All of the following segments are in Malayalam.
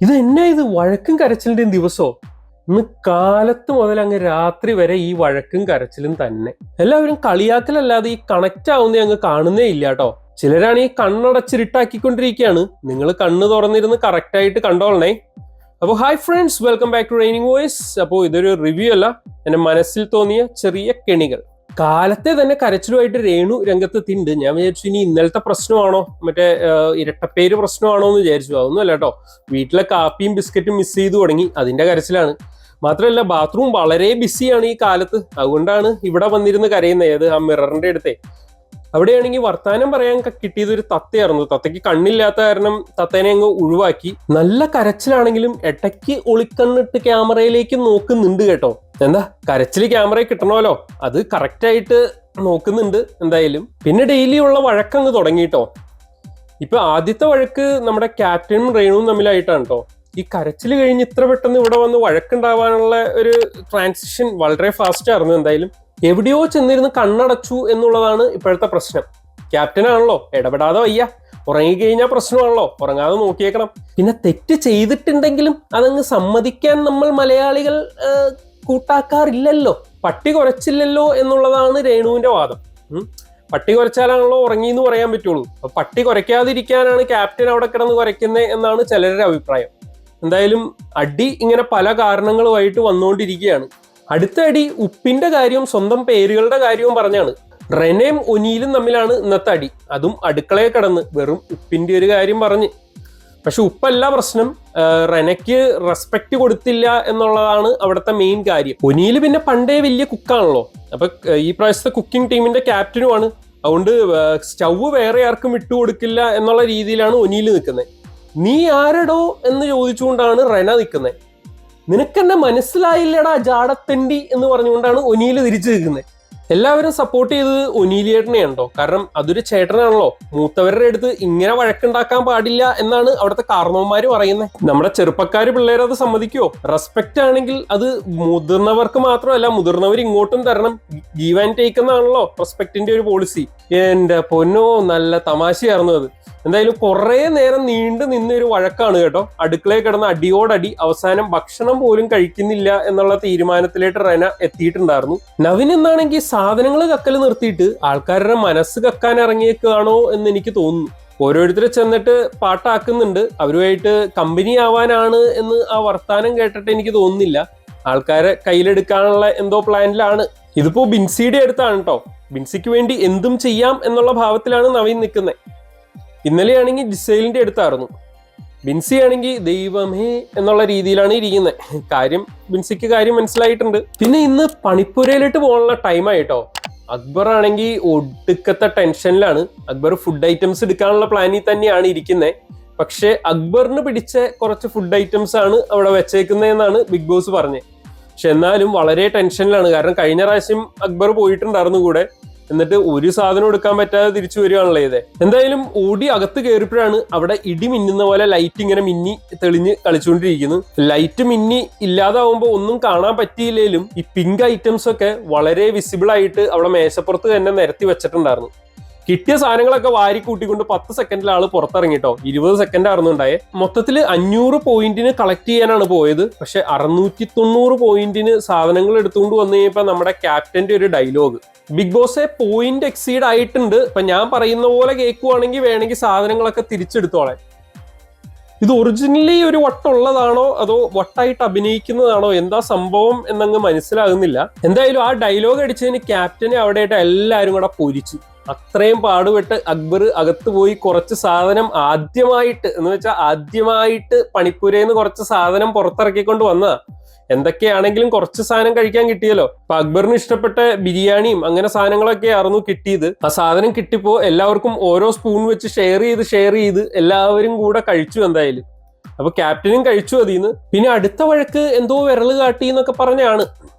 ഇത് എന്നാ ഇത് വഴക്കും കരച്ചിലിന്റെയും ദിവസോ? ഇന്ന് കാലത്ത് മുതൽ അങ്ങ് രാത്രി വരെ ഈ വഴക്കും കരച്ചിലും തന്നെ. എല്ലാവരും കളിയാക്കലല്ലാതെ ഈ കണക്ട് ആവുന്നേ അങ്ങ് കാണുന്നേ ഇല്ല കേട്ടോ. ചിലരാണ് ഈ കണ്ണടച്ചിരിട്ടാക്കിക്കൊണ്ടിരിക്കുകയാണ്. നിങ്ങൾ കണ്ണ് തുറന്നിരുന്ന് കറക്റ്റ് ആയിട്ട് കണ്ടോളണേ. അപ്പോൾ hi friends, welcome back to raining voice. അപ്പോൾ ഇതൊരു റിവ്യൂ അല്ല, എന്റെ മനസ്സിൽ തോന്നിയ ചെറിയ കെണികൾ. കാലത്തെ തന്നെ കരച്ചിലുമായിട്ട് രേണു രംഗത്തെത്തിണ്ട്. ഞാൻ വിചാരിച്ചു ഇനി ഇന്നലത്തെ പ്രശ്നമാണോ, മറ്റേ ഇരട്ടപ്പേര് പ്രശ്നമാണോ എന്ന് വിചാരിച്ചു. അതൊന്നും അല്ല കേട്ടോ. വീട്ടിലെ കാപ്പിയും ബിസ്ക്കറ്റും മിസ് ചെയ്തു തുടങ്ങി, അതിന്റെ കരച്ചിലാണ്. മാത്രമല്ല ബാത്റൂം വളരെ ബിസിയാണ് ഈ കാലത്ത്, അതുകൊണ്ടാണ് ഇവിടെ വന്നിരുന്ന് കരയുന്നത്. ഏത് ആ മിററിന്റെ അടുത്തേ അവിടെയാണെങ്കിൽ വർത്താനം പറയാൻ കിട്ടിയത് ഒരു തത്തയായിരുന്നു. തത്തയ്ക്ക് കണ്ണില്ലാത്ത കാരണം തത്തേനെ അങ്ങ് ഒഴിവാക്കി. നല്ല കരച്ചിലാണെങ്കിലും ഇടയ്ക്ക് ഒളിക്കണ്ണിട്ട് ക്യാമറയിലേക്ക് നോക്കുന്നുണ്ട് കേട്ടോ. എന്താ കരച്ചില് ക്യാമറയിൽ കിട്ടണമല്ലോ, അത് കറക്റ്റ് ആയിട്ട് നോക്കുന്നുണ്ട് എന്തായാലും. പിന്നെ ഡെയിലി ഉള്ള വഴക്കങ്ങ് തുടങ്ങിട്ടോ. ഇപ്പൊ ആദ്യത്തെ വഴക്ക് നമ്മുടെ ക്യാപ്റ്റനും റേണുവും തമ്മിലായിട്ടാണ് കേട്ടോ. ഈ കരച്ചിൽ കഴിഞ്ഞ് ഇത്ര പെട്ടെന്ന് ഇവിടെ വന്ന് വഴക്കുണ്ടാവാനുള്ള ഒരു ട്രാൻസിഷൻ വളരെ ഫാസ്റ്റ് ആയിരുന്നു. എന്തായാലും എവിടെയോ ചെന്നിരുന്ന് കണ്ണടച്ചു എന്നുള്ളതാണ് ഇപ്പോഴത്തെ പ്രശ്നം. ക്യാപ്റ്റൻ ആണല്ലോ, ഇടപെടാതെ വയ്യ. ഉറങ്ങിക്കഴിഞ്ഞാൽ പ്രശ്നമാണല്ലോ, ഉറങ്ങാതെ നോക്കിയേക്കണം. പിന്നെ തെറ്റ് ചെയ്തിട്ടുണ്ടെങ്കിലും അതങ്ങ് സമ്മതിക്കാൻ നമ്മൾ മലയാളികൾ കൂട്ടാക്കാറില്ലല്ലോ. പട്ടി കുരച്ചില്ലല്ലോ എന്നുള്ളതാണ് രേണുവിന്റെ വാദം. പട്ടി കുരച്ചാലാണല്ലോ ഉറങ്ങി എന്ന് പറയാൻ പറ്റുള്ളൂ. അപ്പൊ പട്ടി കുരയ്ക്കാതിരിക്കാനാണ് ക്യാപ്റ്റൻ അവിടെ കിടന്ന് കുരയ്ക്കുന്നത് എന്നാണ് ചിലരുടെ അഭിപ്രായം. എന്തായാലും അടി ഇങ്ങനെ പല കാരണങ്ങളുമായിട്ട് വന്നുകൊണ്ടിരിക്കുകയാണ്. അടുത്ത അടി ഉപ്പിന്റെ കാര്യവും സ്വന്തം പേരുകളുടെ കാര്യവും പറഞ്ഞാണ്. റെനയും ഒനീലും തമ്മിലാണ് ഇന്നത്തെ അടി. അതും അടുക്കളയെ കിടന്ന് വെറും ഉപ്പിന്റെ ഒരു കാര്യം പറഞ്ഞ്. പക്ഷെ ഉപ്പല്ല പ്രശ്നം, റെനയ്ക്ക് റെസ്പെക്ട് കൊടുത്തില്ല എന്നുള്ളതാണ് അവിടുത്തെ മെയിൻ കാര്യം. ഒനീല് പിന്നെ പണ്ടേ വലിയ കുക്കാണല്ലോ. അപ്പൊ ഈ പ്രാവശ്യത്തെ കുക്കിംഗ് ടീമിന്റെ ക്യാപ്റ്റനുമാണ്. അതുകൊണ്ട് സ്റ്റൗവ് വേറെ ആർക്കും വിട്ടുകൊടുക്കില്ല എന്നുള്ള രീതിയിലാണ് ഒനീല് നിൽക്കുന്നത്. നീ ആരടോ എന്ന് ചോദിച്ചുകൊണ്ടാണ് റെന നിൽക്കുന്നത്. നിനക്കെന്നെ മനസ്സിലായില്ലടാ ജാടത്തെണ്ടി എന്ന് പറഞ്ഞുകൊണ്ടാണ് ഒനീല് തിരിച്ചു നിൽക്കുന്നത്. എല്ലാവരും സപ്പോർട്ട് ചെയ്തത് ഒനീലിയേട്ടനെയാണോ, കാരണം അതൊരു ചേട്ടനാണല്ലോ. മൂത്തവരുടെ അടുത്ത് ഇങ്ങനെ വഴക്കുണ്ടാക്കാൻ പാടില്ല എന്നാണ് അവിടുത്തെ കാരണവന്മാര് പറയുന്നത്. നമ്മുടെ ചെറുപ്പക്കാര് പിള്ളേരത് സമ്മതിക്കുവോ? റെസ്പെക്ട് ആണെങ്കിൽ അത് മുതിർന്നവർക്ക് മാത്രമല്ല, മുതിർന്നവർ ഇങ്ങോട്ടും തരണം. ഗീവ് ആൻഡ് ടേക്ക് എന്നാണല്ലോ റെസ്പെക്ടിന്റെ ഒരു പോളിസി. എന്റെ പൊന്നോ, നല്ല തമാശയായിരുന്നു അത്. എന്തായാലും കുറെ നേരം നീണ്ടു നിന്നൊരു വഴക്കാണ് കേട്ടോ. അടുക്കളയിൽ കിടന്ന അടിയോടടി അവസാനം ഭക്ഷണം പോലും കഴിക്കുന്നില്ല എന്നുള്ള തീരുമാനത്തിലേക്ക് റെന എത്തിയിട്ടുണ്ടായിരുന്നു. നവിൻ എന്നാണെങ്കിൽ സാധനങ്ങൾ കക്കൽ നിർത്തിയിട്ട് ആൾക്കാരുടെ മനസ്സ് കക്കാൻ ഇറങ്ങിയേക്കാണോ എന്ന് എനിക്ക് തോന്നുന്നു. ഓരോരുത്തരെ ചെന്നിട്ട് പാട്ടാക്കുന്നുണ്ട്. അവരുമായിട്ട് കമ്പനി ആവാനാണ് എന്ന് ആ വർത്താനം കേട്ടിട്ട് എനിക്ക് തോന്നുന്നില്ല. ആൾക്കാരെ കയ്യിലെടുക്കാനുള്ള എന്തോ പ്ലാനിലാണ്. ഇതിപ്പോ ബിൻസിയുടെ അടുത്താണ് കേട്ടോ. ബിൻസിക്ക് വേണ്ടി എന്തും ചെയ്യാം എന്നുള്ള ഭാവത്തിലാണ് നവീൻ നിൽക്കുന്നത്. ഇന്നലെയാണെങ്കിൽ ജിസൈലിന്റെ അടുത്തായിരുന്നു. ബിൻസി ആണെങ്കിൽ ദൈവമേ എന്നുള്ള രീതിയിലാണ് ഇരിക്കുന്നത്. ബിൻസിക്ക് കാര്യം മനസ്സിലായിട്ടുണ്ട്. പിന്നെ ഇന്ന് പണിപ്പുരയിലിട്ട് പോകാനുള്ള ടൈമായിട്ടോ. അക്ബർ ആണെങ്കിൽ ഒടുക്കത്തെ ടെൻഷനിലാണ്. അക്ബർ ഫുഡ് ഐറ്റംസ് എടുക്കാനുള്ള പ്ലാനിൽ തന്നെയാണ് ഇരിക്കുന്നത്. പക്ഷെ അക്ബറിന് പിടിച്ച കുറച്ച് ഫുഡ് ഐറ്റംസ് ആണ് അവിടെ വെച്ചേക്കുന്നതെന്നാണ് ബിഗ് ബോസ് പറഞ്ഞത്. പക്ഷെ എന്നാലും വളരെ ടെൻഷനിലാണ്. കാരണം കഴിഞ്ഞ പ്രാവശ്യം അക്ബർ പോയിട്ടുണ്ടായിരുന്നു കൂടെ. എന്നിട്ട് ഒരു സാധനം എടുക്കാൻ പറ്റാതെ തിരിച്ചു വരികയാണല്ലോ ഇത്. എന്തായാലും ഓടി അകത്ത് കയറിയപ്പോഴാണ് അവിടെ ഇടി മിന്നുന്ന പോലെ ലൈറ്റ് ഇങ്ങനെ മിന്നി തെളിഞ്ഞ് കളിച്ചുകൊണ്ടിരിക്കുന്നു. ലൈറ്റ് മിന്നി ഇല്ലാതാവുമ്പോൾ ഒന്നും കാണാൻ പറ്റിയില്ലേലും ഈ പിങ്ക് ഐറ്റംസ് ഒക്കെ വളരെ വിസിബിൾ ആയിട്ട് അവിടെ മേശപ്പുറത്ത് തന്നെ നിരത്തി വെച്ചിട്ടുണ്ടായിരുന്നു. കിട്ടിയ സാധനങ്ങളൊക്കെ വാരി കൂട്ടിക്കൊണ്ട് 10 സെക്കൻഡിൽ ആള് പുറത്തിറങ്ങിട്ടോ. 20 സെക്കൻഡ് ആയിരുന്നു ഉണ്ടായേ. മൊത്തത്തിൽ 500 പോയിന്റിന് കളക്ട് ചെയ്യാനാണ് പോയത്. പക്ഷെ 690 പോയിന്റിന് സാധനങ്ങൾ എടുത്തുകൊണ്ട് വന്നു കഴിഞ്ഞപ്പോ നമ്മുടെ ക്യാപ്റ്റന്റെ ഒരു ഡയലോഗ്, ബിഗ് ബോസെ പോയിന്റ് എക്സീഡ് ആയിട്ടുണ്ട്, ഇപ്പൊ ഞാൻ പറയുന്ന പോലെ കേൾക്കുവാണെങ്കിൽ വേണമെങ്കിൽ സാധനങ്ങളൊക്കെ തിരിച്ചെടുത്തോളെ. ഇത് ഒറിജിനലി ഒരു വട്ടുള്ളതാണോ അതോ വട്ടായിട്ട് അഭിനയിക്കുന്നതാണോ, എന്താ സംഭവം എന്നങ്ങ് മനസ്സിലാകുന്നില്ല. എന്തായാലും ആ ഡയലോഗ് അടിച്ചതിന് ക്യാപ്റ്റനെ അവിടെയായിട്ട് എല്ലാവരും കൂടെ പൊരിച്ചു. അത്രയും പാടുപെട്ട് അക്ബർ അകത്ത് പോയി കുറച്ച് സാധനം ആദ്യമായിട്ട് പണിപ്പുരയിന്ന് കുറച്ച് സാധനം പുറത്തിറക്കിക്കൊണ്ട് വന്നതാ. എന്തൊക്കെയാണെങ്കിലും കുറച്ച് സാധനം കഴിക്കാൻ കിട്ടിയല്ലോ. അപ്പൊ അക്ബറിന് ഇഷ്ടപ്പെട്ട ബിരിയാണിയും അങ്ങനെ സാധനങ്ങളൊക്കെ ആയിരുന്നു കിട്ടിയത്. ആ സാധനം കിട്ടിയപ്പോ എല്ലാവർക്കും ഓരോ സ്പൂൺ വെച്ച് ഷെയർ ചെയ്ത് എല്ലാവരും കൂടെ കഴിച്ചു. എന്തായാലും അപ്പൊ ക്യാപ്റ്റനും കഴിച്ചു അതിന്ന്. പിന്നെ അടുത്ത വഴക്ക് എന്തോ വിരല് കാട്ടി എന്നൊക്കെ പറഞ്ഞാണ്.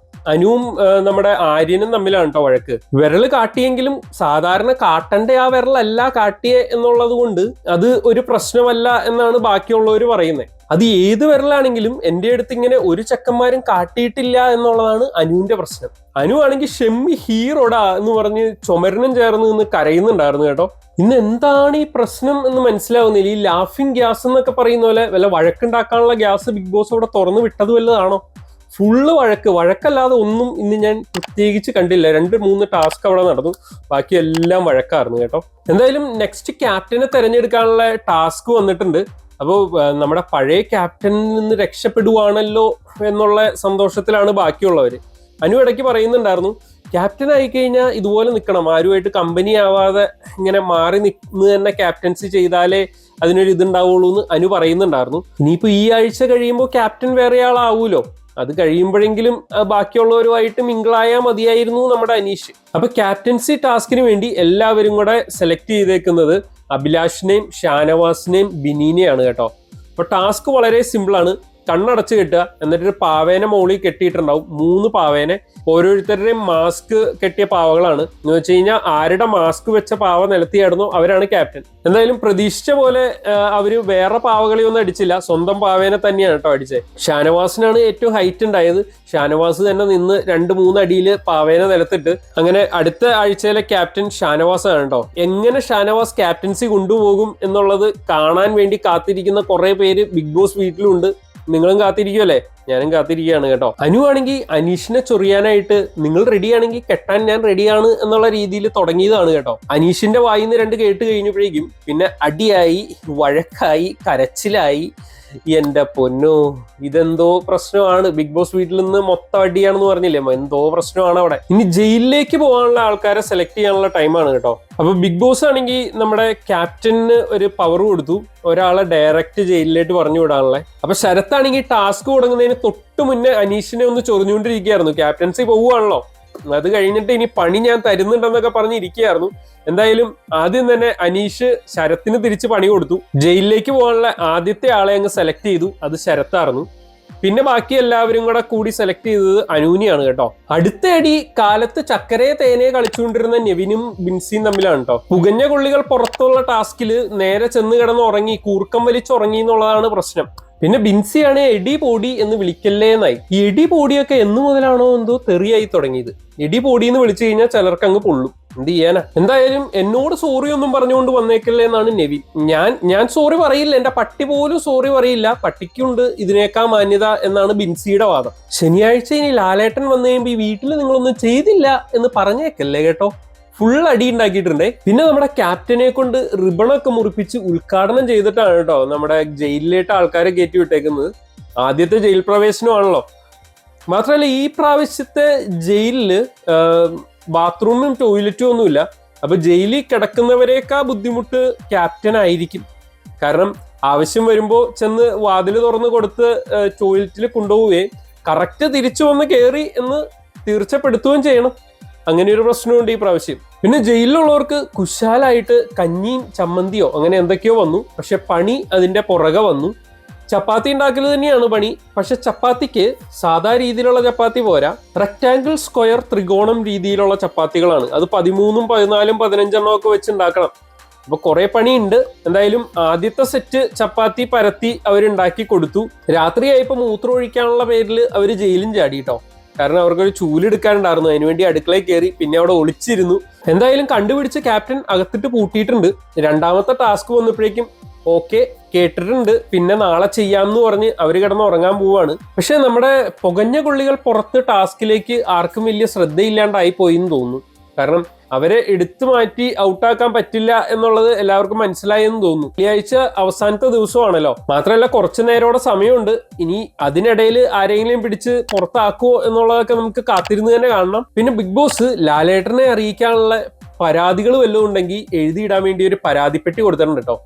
അനുവും നമ്മുടെ ആര്യനും തമ്മിലാണ് കേട്ടോ വഴക്ക്. വിരല് കാട്ടിയെങ്കിലും സാധാരണ കാട്ടന്റെ ആ വിരലല്ല കാട്ടിയെ എന്നുള്ളത് കൊണ്ട് അത് ഒരു പ്രശ്നമല്ല എന്നാണ് ബാക്കിയുള്ളവർ പറയുന്നത്. അത് ഏത് വിരലാണെങ്കിലും എൻ്റെ അടുത്ത് ഇങ്ങനെ ഒരു ചെക്കന്മാരും കാട്ടിയിട്ടില്ല എന്നുള്ളതാണ് അനുവിന്റെ പ്രശ്നം. അനു ആണെങ്കിൽ ഷെമ്മി ഹീറോടാ എന്ന് പറഞ്ഞ് ചുമരനും ചേർന്ന് നിന്ന് കരയുന്നുണ്ടായിരുന്നു കേട്ടോ. ഇന്ന് എന്താണ് ഈ പ്രശ്നം എന്ന് മനസ്സിലാവുന്നില്ല. ഈ ലാഫിംഗ് ഗ്യാസ് എന്നൊക്കെ പറയുന്ന പോലെ വല്ല വഴക്കുണ്ടാക്കാനുള്ള ഗ്യാസ് ബിഗ് ബോസ് അവിടെ തുറന്നു വിട്ടത് വല്ലതാണോ? ഫുള്ള് വഴക്കല്ലാതെ ഒന്നും ഇന്ന് ഞാൻ പ്രത്യേകിച്ച് കണ്ടില്ല. 2-3 ടാസ്ക് അവിടെ നടന്നു, ബാക്കി എല്ലാം വഴക്കായിരുന്നു കേട്ടോ. എന്തായാലും നെക്സ്റ്റ് ക്യാപ്റ്റനെ തെരഞ്ഞെടുക്കാനുള്ള ടാസ്ക് വന്നിട്ടുണ്ട്. അപ്പോൾ നമ്മുടെ പഴയ ക്യാപ്റ്റനിൽ നിന്ന് രക്ഷപ്പെടുവാണല്ലോ എന്നുള്ള സന്തോഷത്തിലാണ് ബാക്കിയുള്ളവർ. അനു ഇടയ്ക്ക് പറയുന്നുണ്ടായിരുന്നു, ക്യാപ്റ്റൻ ആയിക്കഴിഞ്ഞാൽ ഇതുപോലെ നിൽക്കണം, ആരുമായിട്ട് കമ്പനി ആവാതെ ഇങ്ങനെ മാറി നിന്ന് തന്നെ ക്യാപ്റ്റൻസി ചെയ്താലേ അതിനൊരു ഇതുണ്ടാവുള്ളൂ എന്ന് അനു പറയുന്നുണ്ടായിരുന്നു. ഇനിയിപ്പോൾ ഈ ആഴ്ച കഴിയുമ്പോൾ ക്യാപ്റ്റൻ വേറെ ആളാവൂലോ, അത് കഴിയുമ്പോഴെങ്കിലും ബാക്കിയുള്ളവരുമായിട്ട് മിങ്കിളായാൽ മതിയായിരുന്നു നമ്മുടെ അനീഷ്. അപ്പൊ ക്യാപ്റ്റൻസി ടാസ്കിന് വേണ്ടി എല്ലാവരും കൂടെ സെലക്ട് ചെയ്തേക്കുന്നത് അഭിലാഷിനെയും ഷാനവാസിനെയും ബിനീനെയാണ് കേട്ടോ. അപ്പൊ ടാസ്ക് വളരെ സിമ്പിളാണ്. കണ്ണടച്ച് കെട്ടുക, എന്നിട്ടൊരു പാവേനെ മോളിൽ കെട്ടിയിട്ടുണ്ടാവും, 3 പാവേനെ. ഓരോരുത്തരുടെയും മാസ്ക് കെട്ടിയ പാവകളാണ്. എന്ന് വെച്ച് കഴിഞ്ഞാൽ ആരുടെ മാസ്ക് വെച്ച പാവ നിലത്തിയായിരുന്നോ അവരാണ് ക്യാപ്റ്റൻ. എന്തായാലും പ്രതീക്ഷിച്ച പോലെ അവര് വേറെ പാവകളെയൊന്നും അടിച്ചില്ല, സ്വന്തം പാവേനെ തന്നെയാണ് കേട്ടോ അടിച്ചത്. ഷാനവാസിനാണ് ഏറ്റവും ഹൈറ്റ് ഉണ്ടായത്. ഷാനവാസ് തന്നെ നിന്ന് 2-3 അടിയിൽ പാവേനെ നിലത്തിട്ട്. അങ്ങനെ അടുത്ത ആഴ്ചയിലെ ക്യാപ്റ്റൻ ഷാനവാസ് ആണ് കേട്ടോ. എങ്ങനെ ഷാനവാസ് ക്യാപ്റ്റൻസി കൊണ്ടുപോകും എന്നുള്ളത് കാണാൻ വേണ്ടി കാത്തിരിക്കുന്ന കുറെ പേര് ബിഗ് ബോസ് വീട്ടിലുണ്ട്. നിങ്ങളും കാത്തിരിക്കുമല്ലേ? ഞാനും കാത്തിരിക്കുകയാണ് കേട്ടോ. അനു ആണെങ്കിൽ അനീഷിനെ ചൊറിയാനായിട്ട് നിങ്ങൾ റെഡിയാണെങ്കിൽ കെട്ടാൻ ഞാൻ റെഡിയാണ് എന്നുള്ള രീതിയിൽ തുടങ്ങിയതാണ് കേട്ടോ. അനീഷിന്റെ വായിന്ന് 2 കേട്ട് കഴിഞ്ഞപ്പോഴേക്കും പിന്നെ അടിയായി, വഴക്കായി, കരച്ചിലായി. എന്റെ പൊന്നോ, ഇതെന്തോ പ്രശ്നമാണ്. ബിഗ് ബോസ് വീട്ടിൽ നിന്ന് മൊത്തം അടിയാണെന്ന് പറഞ്ഞില്ലേ, എന്തോ പ്രശ്നമാണ് അവിടെ. ഇനി ജയിലിലേക്ക് പോകാനുള്ള ആൾക്കാരെ സെലക്ട് ചെയ്യാനുള്ള ടൈമാണ് കേട്ടോ. അപ്പൊ ബിഗ് ബോസ് ആണെങ്കിൽ നമ്മുടെ ക്യാപ്റ്റന് ഒരു പവർ കൊടുത്തു, ഒരാളെ ഡയറക്റ്റ് ജയിലിലേക്ക് പറഞ്ഞു വിടാനുള്ള. അപ്പൊ ശരത്താണെങ്കിൽ ടാസ്ക് തുടങ്ങുന്നതിന് തൊട്ട് മുന്നേ അനീഷിനെ ഒന്ന് ചൊറിഞ്ഞുകൊണ്ടിരിക്കുകയായിരുന്നു. ക്യാപ്റ്റൻസി പോവുകയാണല്ലോ, അത് കഴിഞ്ഞിട്ട് ഇനി പണി ഞാൻ തരുന്നുണ്ടെന്നൊക്കെ പറഞ്ഞിരിക്കുകയായിരുന്നു. എന്തായാലും ആദ്യം തന്നെ അനീഷ് ശരത്തിന് തിരിച്ച് പണി കൊടുത്തു. ജയിലിലേക്ക് പോകാനുള്ള ആദ്യത്തെ ആളെ അങ്ങ് സെലക്ട് ചെയ്തു, അത് ശരത്തായിരുന്നു. പിന്നെ ബാക്കി എല്ലാവരും കൂടി സെലക്ട് ചെയ്തത് അനൂനിയാണ് കേട്ടോ. അടുത്ത അടി കാലത്ത് ചക്കരയെ തേനയെ കളിച്ചുകൊണ്ടിരുന്ന നെവിനും ബിൻസിയും തമ്മിലാണ് കേട്ടോ. പുകഞ്ഞ കൊള്ളികൾ പുറത്തുള്ള ടാസ്കില് നേരെ ചെന്ന് കിടന്ന് ഉറങ്ങി, കൂർക്കം വലിച്ചുറങ്ങി എന്നുള്ളതാണ് പ്രശ്നം. പിന്നെ ബിൻസിയാണ് എടി പോടി എന്ന് വിളിക്കല്ലേ എന്നായി. ഈ എടി പോടിയൊക്കെ എന്നു മുതലാണോ എന്തോ തെറിയായി തുടങ്ങിയത്. എടി പോടി എന്ന് വിളിച്ചു കഴിഞ്ഞാൽ ചിലർക്ക് അങ്ങ് പൊള്ളും, എന്ത് ചെയ്യാനാ. എന്തായാലും എന്നോട് സോറി ഒന്നും പറഞ്ഞുകൊണ്ട് വന്നേക്കല്ലേ എന്നാണ് നെവി. ഞാൻ സോറി പറയില്ല, എന്റെ പട്ടി പോലും സോറി പറയില്ല, പട്ടിക്കുണ്ട് ഇതിനേക്കാൾ മാന്യത എന്നാണ് ബിൻസിയുടെ വാദം. ശനിയാഴ്ച ഇനി ലാലേട്ടൻ വന്നു കഴിയുമ്പോൾ ഈ വീട്ടിൽ നിങ്ങളൊന്നും ചെയ്തില്ല എന്ന് പറഞ്ഞേക്കല്ലേ കേട്ടോ. ഫുൾ അടി ഉണ്ടാക്കിയിട്ടുണ്ടേ. പിന്നെ നമ്മുടെ ക്യാപ്റ്റനെ കൊണ്ട് റിബണൊക്കെ മുറിപ്പിച്ച് ഉദ്ഘാടനം ചെയ്തിട്ടാണ് കേട്ടോ നമ്മുടെ ജയിലിലേട്ട് ആൾക്കാരെ കയറ്റി വിട്ടേക്കുന്നത്. ആദ്യത്തെ ജയിൽ പ്രവേശനമാണല്ലോ. മാത്രമല്ല ഈ പ്രാവശ്യത്തെ ജയിലില് ബാത്റൂമും ടോയ്ലറ്റും ഒന്നുമില്ല. അപ്പൊ ജയിലിൽ കിടക്കുന്നവരേക്കാൾ ബുദ്ധിമുട്ട് ക്യാപ്റ്റൻ ആയിരിക്കും. കാരണം ആവശ്യം വരുമ്പോൾ ചെന്ന് വാതിൽ തുറന്ന് കൊടുത്ത് ടോയ്ലറ്റിൽ കൊണ്ടുപോവുകയും കറക്റ്റ് തിരിച്ചു വന്ന് കയറി എന്ന് തീർച്ചപ്പെടുത്തുകയും ചെയ്യണം. അങ്ങനെ ഒരു പ്രശ്നമുണ്ട് ഈ പ്രാവശ്യം. പിന്നെ ജയിലിലുള്ളവർക്ക് കുശാലായിട്ട് കഞ്ഞിയും ചമ്മന്തിയോ അങ്ങനെ എന്തൊക്കെയോ വന്നു. പക്ഷെ പണി അതിന്റെ പുറകെ വന്നു. ചപ്പാത്തി ഉണ്ടാക്കൽ തന്നെയാണ് പണി. പക്ഷെ ചപ്പാത്തിക്ക് സാധാ രീതിയിലുള്ള ചപ്പാത്തി പോരാ, റെക്ടാങ്കിൾ, സ്ക്വയർ, ത്രികോണം രീതിയിലുള്ള ചപ്പാത്തികളാണ്. അത് 13, 14, 15 ഒക്കെ വെച്ച് ഉണ്ടാക്കണം. അപ്പൊ കുറെ പണിയുണ്ട്. എന്തായാലും ആദ്യത്തെ സെറ്റ് ചപ്പാത്തി പരത്തി അവരുണ്ടാക്കി കൊടുത്തു. രാത്രിയായപ്പോ മൂത്രം ഒഴിക്കാനുള്ള പേരിൽ അവര് ജയിലും ചാടിട്ടോ. കാരണം അവർക്കൊരു ചൂലെടുക്കാനുണ്ടായിരുന്നു, അതിനുവേണ്ടി അടുക്കളയിൽ കയറി പിന്നെ അവിടെ ഒളിച്ചിരുന്നു. എന്തായാലും കണ്ടുപിടിച്ച് ക്യാപ്റ്റൻ അകത്തിട്ട് പൂട്ടിയിട്ടുണ്ട്. രണ്ടാമത്തെ ടാസ്ക് വന്നപ്പോഴേക്കും ഓക്കെ കേട്ടിട്ടുണ്ട്, പിന്നെ നാളെ ചെയ്യാമെന്ന് പറഞ്ഞ് അവർ കിടന്ന് ഉറങ്ങാൻ പോവാണ്. പക്ഷെ നമ്മുടെ പുകഞ്ഞ കൊള്ളികൾ പുറത്ത് ടാസ്കിലേക്ക് ആർക്കും വലിയ ശ്രദ്ധയില്ലാണ്ടായി പോയി എന്ന് തോന്നുന്നു. കാരണം അവരെ എടുത്തു മാറ്റി ഔട്ടാക്കാൻ പറ്റില്ല എന്നുള്ളത് എല്ലാവർക്കും മനസ്സിലായെന്ന് തോന്നുന്നു. വെള്ളിയാഴ്ച അവസാനത്തെ ദിവസമാണല്ലോ. മാത്രമല്ല കുറച്ചു നേരോടെ സമയമുണ്ട്. ഇനി അതിനിടയിൽ ആരെങ്കിലും പിടിച്ച് പുറത്താക്കുമോ എന്നുള്ളതൊക്കെ നമുക്ക് കാത്തിരുന്ന് തന്നെ കാണണം. പിന്നെ ബിഗ് ബോസ് ലാലേട്ടനെ അറിയിക്കാനുള്ള പരാതികൾ വല്ലതും ഉണ്ടെങ്കിൽ എഴുതിയിടാൻ വേണ്ടി ഒരു പരാതിപ്പെട്ടി കൊടുത്തിട്ടുണ്ട് കേട്ടോ.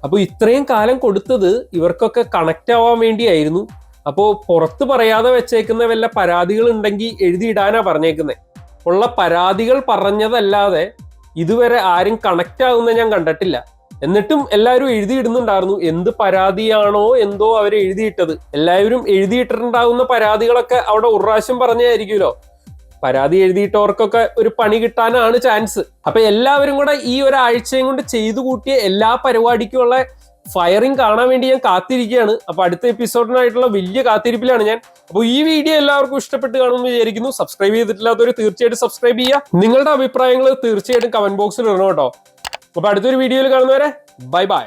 അപ്പോൾ ഇത്രയും കാലം കൊടുത്തത് ഇവർക്കൊക്കെ കണക്ട് ആവാൻ വേണ്ടിയായിരുന്നു. അപ്പോൾ പുറത്ത് പറയാതെ വെച്ചേക്കുന്ന വല്ല പരാതികൾ ഉണ്ടെങ്കിൽ എഴുതിയിടാനാ പറഞ്ഞേക്കുന്നത്. ഉള്ള പരാതികൾ പറഞ്ഞതല്ലാതെ ഇതുവരെ ആരും കണക്ട് ആകുന്ന ഞാൻ കണ്ടിട്ടില്ല. എന്നിട്ടും എല്ലാവരും എഴുതിയിടുന്നുണ്ടായിരുന്നു. എന്ത് പരാതിയാണോ എന്തോ അവർ എഴുതിയിട്ടത്. എല്ലാവരും എഴുതിയിട്ടിട്ടുണ്ടാകുന്ന പരാതികളൊക്കെ അവിടെ ഒരു പ്രാവശ്യം പറഞ്ഞായിരിക്കുമല്ലോ. പരാതി എഴുതിയിട്ടവർക്കൊക്കെ ഒരു പണി കിട്ടാനാണ് ചാൻസ്. അപ്പൊ എല്ലാവരും കൂടെ ഈ ഒരാഴ്ചയും കൊണ്ട് ചെയ്തു കൂട്ടിയ എല്ലാ പരിപാടിക്കുമുള്ള ഫയറിംഗ് കാണാൻ വേണ്ടി ഞാൻ കാത്തിരിക്കുകയാണ്. അപ്പൊ അടുത്ത എപ്പിസോഡിനായിട്ടുള്ള വലിയ കാത്തിരിപ്പിലാണ് ഞാൻ. അപ്പോൾ ഈ വീഡിയോ എല്ലാവർക്കും ഇഷ്ടപ്പെട്ട് കാണുമെന്ന് വിചാരിക്കുന്നു. സബ്സ്ക്രൈബ് ചെയ്തിട്ടില്ലാത്തവർ തീർച്ചയായിട്ടും സബ്സ്ക്രൈബ് ചെയ്യുക. നിങ്ങളുടെ അഭിപ്രായങ്ങൾ തീർച്ചയായിട്ടും കമന്റ് ബോക്സിൽ ഇടണം കേട്ടോ. അപ്പൊ അടുത്തൊരു വീഡിയോയിൽ കാണുന്നവരെ ബൈ ബൈ.